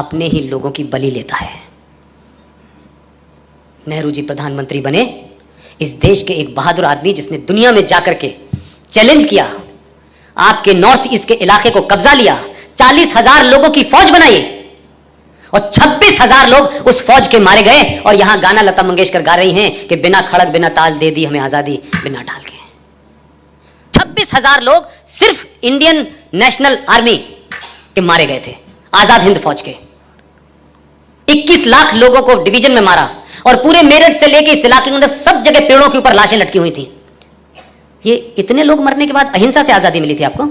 अपने ही लोगों की बलि लेता है। नेहरू जी प्रधानमंत्री बने, इस देश के एक बहादुर आदमी जिसने दुनिया में जाकर के चैलेंज किया, आपके नॉर्थ ईस्ट के इलाके को कब्जा लिया, 40,000 लोगों की फौज बनाई और 26,000 लोग उस फौज के मारे गए। और यहां गाना लता मंगेशकर गा रही हैं कि बिना खड़क बिना ताल दे दी हमें आजादी बिना ढाल के। 26,000 लोग सिर्फ इंडियन नेशनल आर्मी के मारे गए थे, आजाद हिंद फौज के। 21 लाख लोगों को डिवीजन में मारा और पूरे मेरठ से लेके इस इलाके के अंदर सब जगह पेड़ों के ऊपर लाशें लटकी हुई थी। ये इतने लोग मरने के बाद अहिंसा से आजादी मिली थी आपको?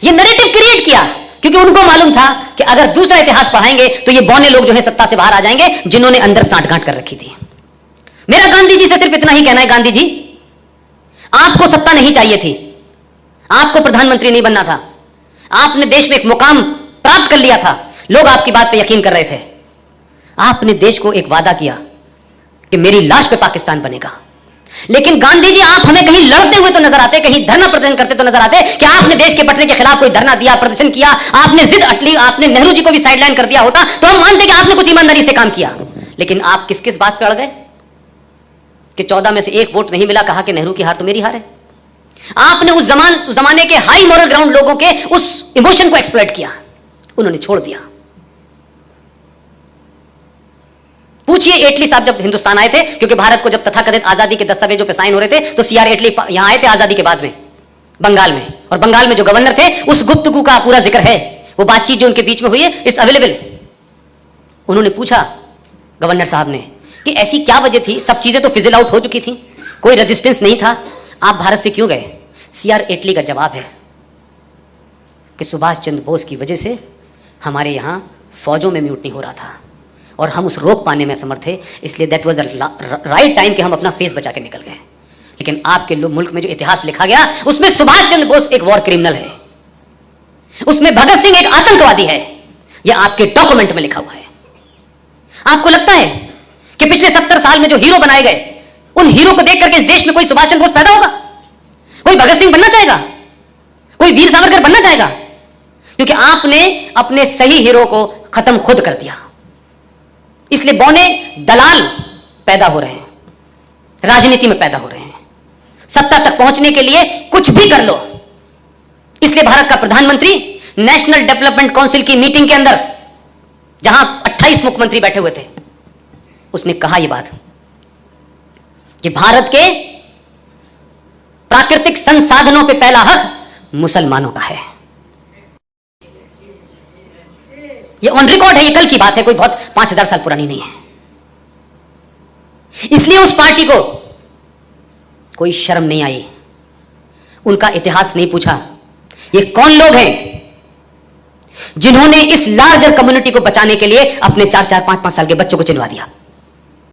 ये नैरेटिव क्रिएट किया क्योंकि उनको मालूम था कि अगर दूसरा इतिहास पढ़ाएंगे तो ये बौने लोग जो है सत्ता से बाहर आ जाएंगे, जिन्होंने अंदर सांठगांठ कर रखी थी। मेरा गांधी जी से सिर्फ इतना ही कहना है, गांधी जी आपको सत्ता नहीं चाहिए थी, आपको प्रधानमंत्री नहीं बनना था, आपने देश में एक मुकाम प्राप्त कर लिया था, लोग आपकी बात पे यकीन कर रहे थे। आपने देश को एक वादा किया कि मेरी लाश पे पाकिस्तान बनेगा, लेकिन गांधी जी आप हमें कहीं लड़ते हुए तो नजर आते, कहीं धरना प्रदर्शन करते तो नजर आते कि आपने देश के बंटने के खिलाफ कोई धरना दिया, प्रदर्शन किया, आपने जिद अटली, आपने नेहरू जी को भी साइडलाइन कर दिया होता तो हम मानते कि आपने कुछ ईमानदारी से काम किया। लेकिन आप किस किस बात पे अड़ गए कि 14 में से 1 वोट नहीं मिला, कहा कि नेहरू की हार तो मेरी हार है। आपने उस जमाने के हाई मॉरल ग्राउंड लोगों के उस इमोशन को एक्सप्लॉइट किया, उन्होंने छोड़ दिया। पूछिए एटली साहब जब हिंदुस्तान आए थे, क्योंकि भारत को जब तथाकथित आजादी के दस्तावेजों पे साइन हो रहे थे तो सीआर एटली यहां आए थे आजादी के बाद में बंगाल में, और बंगाल में जो गवर्नर थे उस गुफ्तगू का पूरा जिक्र है, वो बातचीत जो उनके बीच में हुई है इट्स अवेलेबल। उन्होंने पूछा गवर्नर साहब ने कि ऐसी क्या वजह थी, सब चीजें तो फिजिल आउट हो चुकी थी, कोई रेजिस्टेंस नहीं था, आप भारत से क्यों गए? सीआर एटली का जवाब है कि सुभाष चंद्र बोस की वजह से हमारे यहां फौजों में म्यूटनी हो रहा था और हम उस रोक पाने में असमर्थ थे, इसलिए that was the right time कि हम अपना फेस बचा के निकल गए। लेकिन आपके मुल्क में जो इतिहास लिखा गया उसमें सुभाष चंद्र बोस एक वॉर क्रिमिनल है, उसमें भगत सिंह एक आतंकवादी है, यह आपके डॉक्यूमेंट में लिखा हुआ है। आपको लगता है कि पिछले 70 साल में जो हीरो बनाए गए, उन हीरो को देख करके इस देश में कोई सुभाष चंद्र बोस पैदा होगा? कोई भगत सिंह बनना चाहेगा? कोई वीर सावरकर बनना चाहेगा? क्योंकि आपने अपने सही हीरो को खत्म खुद कर दिया। इसलिए बौने दलाल पैदा हो रहे हैं, राजनीति में पैदा हो रहे हैं, सत्ता तक पहुंचने के लिए कुछ भी कर लो। इसलिए भारत का प्रधानमंत्री नेशनल डेवलपमेंट काउंसिल की मीटिंग के अंदर, जहां 28 मुख्यमंत्री बैठे हुए थे, उसने कहा यह बात कि भारत के प्राकृतिक संसाधनों पे पहला हक मुसलमानों का है। ये ऑन रिकॉर्ड है, ये कल की बात है, कोई बहुत 5000 साल पुरानी नहीं है। इसलिए उस पार्टी को कोई शर्म नहीं आई, उनका इतिहास नहीं पूछा। ये कौन लोग हैं जिन्होंने इस लार्जर कम्युनिटी को बचाने के लिए अपने 4-4, 5-5 साल के बच्चों को चिनवा दिया?